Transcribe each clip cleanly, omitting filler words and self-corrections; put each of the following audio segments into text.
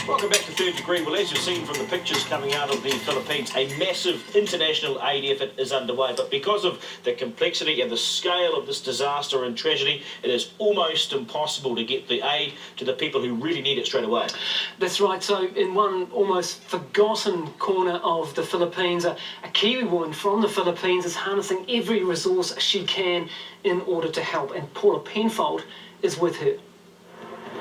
Welcome back to Third Degree. Well, as you've seen from the pictures coming out of the Philippines, a massive international aid effort is underway. But because of the complexity and the scale of this disaster and tragedy, it is almost impossible to get the aid to the people who really need it straight away. That's right. So in one almost forgotten corner of the Philippines, a Kiwi woman from the Philippines is harnessing every resource she can in order to help. And Paula Penfold is with her.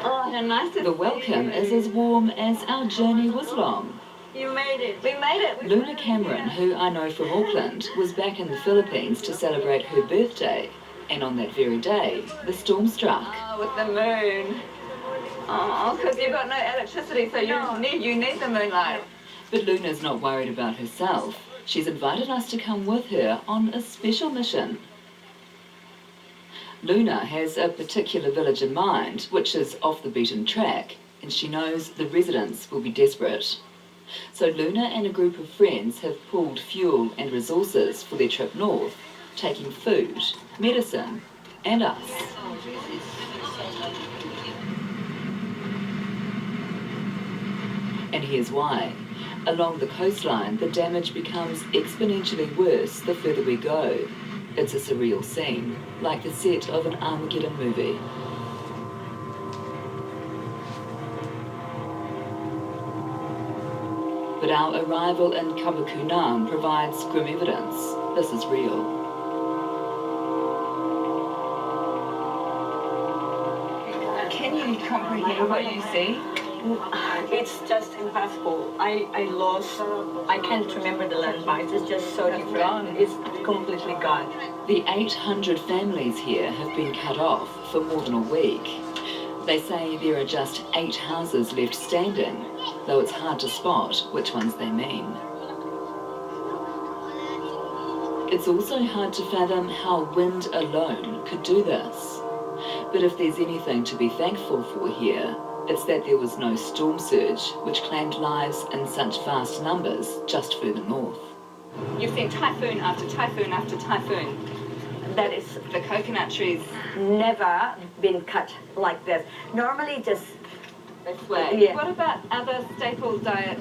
Oh, how nice. The welcome is as warm as our journey was long. You made it. We made it. Luna Cameron, who I know from Auckland, was back in the Philippines to celebrate her birthday. And on that very day, the storm struck. Oh, with the moon. Oh, because you've got no electricity, so you need the moonlight. But Luna's not worried about herself. She's invited us to come with her on a special mission. Luna has a particular village in mind, which is off the beaten track, and she knows the residents will be desperate. So Luna and a group of friends have pooled fuel and resources for their trip north, taking food, medicine, and us. And here's why. Along the coastline, the damage becomes exponentially worse the further we go. It's a surreal scene, like the set of an Armageddon movie. But our arrival in Kabakunam provides grim evidence. This is real. Can you comprehend what you see? It's just impossible. I can't remember the landmarks. It's just so different. It's completely gone. The 800 families here have been cut off for more than a week. They say there are just 8 houses left standing, though it's hard to spot which ones they mean. It's also hard to fathom how wind alone could do this. But if there's anything to be thankful for here, it's that there was no storm surge, which claimed lives in such vast numbers just further north. You've seen typhoon after typhoon after typhoon. That is The coconut trees never been cut like this. Normally just this way. Yeah. What about other staple diet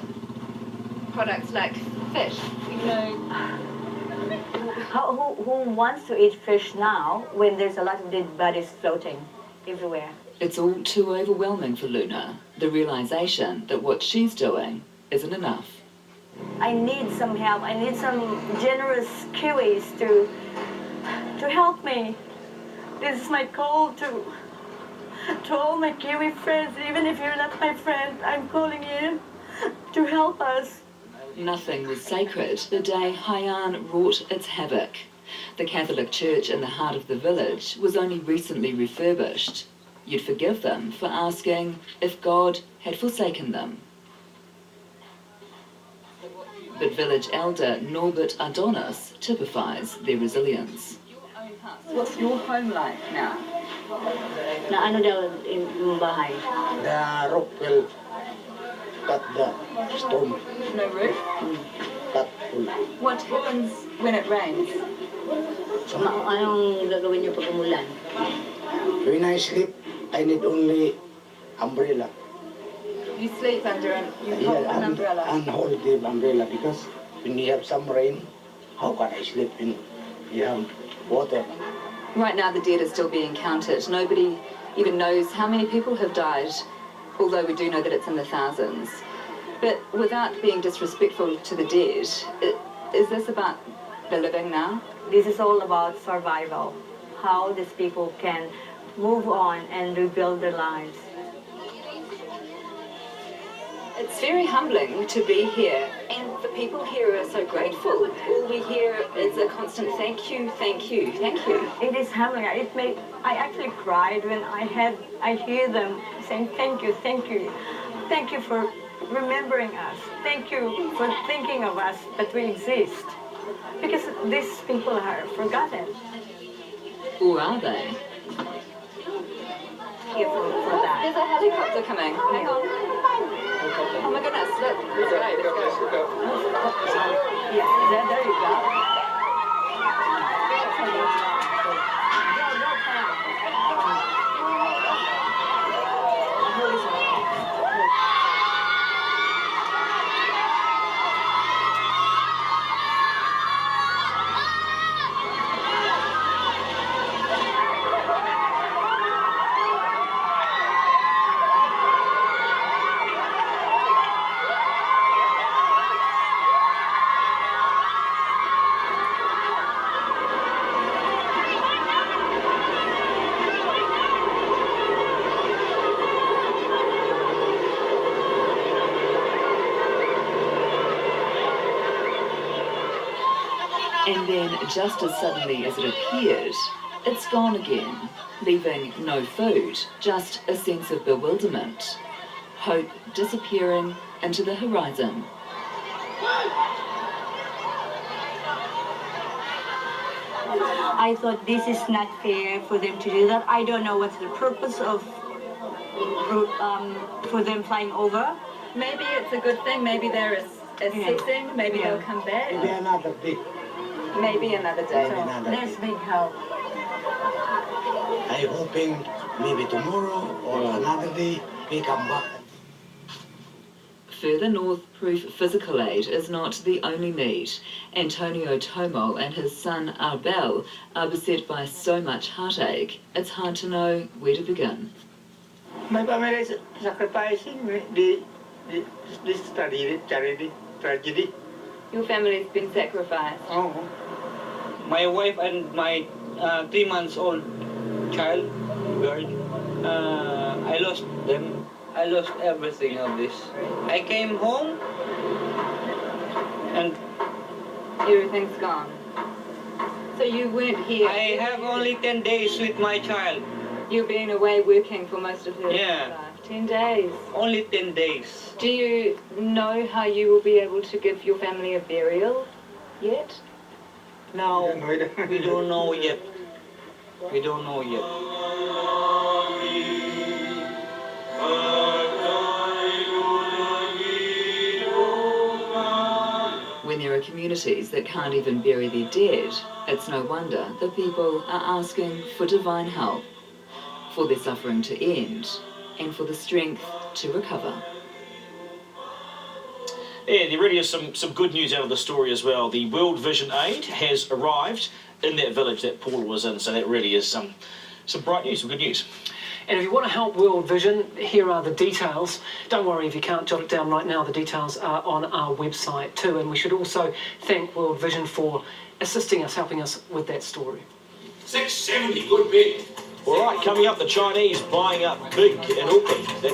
products like fish? You know, who wants to eat fish now when there's a lot of dead bodies floating everywhere? It's all too overwhelming for Luna, the realization that what she's doing isn't enough. I need some help. I need some generous Kiwis to help me. This is my call to all my Kiwi friends. Even if you're not my friend, I'm calling you to help us. Nothing was sacred the day Haiyan wrought its havoc. The Catholic church in the heart of the village was only recently refurbished. You'd forgive them for asking if God had forsaken them. But village elder Norbert Adonis typifies their resilience. what's your home like now? Na ano daw yung bahay? The rock will cut the storm. No roof? Cut full. What happens when it rains? Anong gagawin niyo pag umulan? When I sleep, I need only umbrella. You sleep under an umbrella. And hold the umbrella because when you have some rain, how can I sleep when you have water? Right now the dead are still being counted. Nobody even knows how many people have died, although we do know that it's in the thousands. But without being disrespectful to the dead, is this about the living now? This is all about survival. How these people can move on and rebuild their lives. It's very humbling to be here, and the people here are so grateful. All we hear is a constant thank you, thank you, thank you. It is humbling. I actually cried when I hear them saying thank you, thank you. Thank you for remembering us. Thank you for thinking of us, that we exist. Because these people are forgotten. Or are they? Here for that. There's a helicopter coming. Hang on. Oh my goodness, look. Let's go. Yeah, there you go. And then, just as suddenly as it appeared, it's gone again, leaving no food, just a sense of bewilderment. Hope disappearing into the horizon. I thought this is not fair for them to do that. I don't know what's the purpose of for them flying over. Maybe it's a good thing. Maybe they're assessing. Maybe they'll come back. Maybe another day. Maybe another day. Maybe another Let's day. make help. I'm hoping maybe tomorrow or another day we come back. Further north, proof physical aid is not the only need. Antonio Tomo and his son Arbel are beset by so much heartache, it's hard to know where to begin. My family is sacrificing this tragedy. Your family's been sacrificed. Oh. My wife and my 3-month-old child, girl, I lost them. I lost everything of this. I came home and Everything's gone. So you weren't here. I have only 10 days with my child. You've been away working for most of your Yeah. life. 10 days. Only 10 days. Do you know how you will be able to give your family a burial yet? Now, we don't know yet. We don't know yet. When there are communities that can't even bury their dead, it's no wonder that people are asking for divine help, for their suffering to end, and for the strength to recover. Yeah, there really is some good news out of the story as well. The World Vision Aid has arrived in that village that Paula was in, so that really is some bright news, some good news. And if you want to help World Vision, here are the details. Don't worry if you can't jot it down right now, the details are on our website too. And we should also thank World Vision for assisting us, helping us with that story. 670, good bid. All right, coming up, the Chinese buying up big in Auckland. That's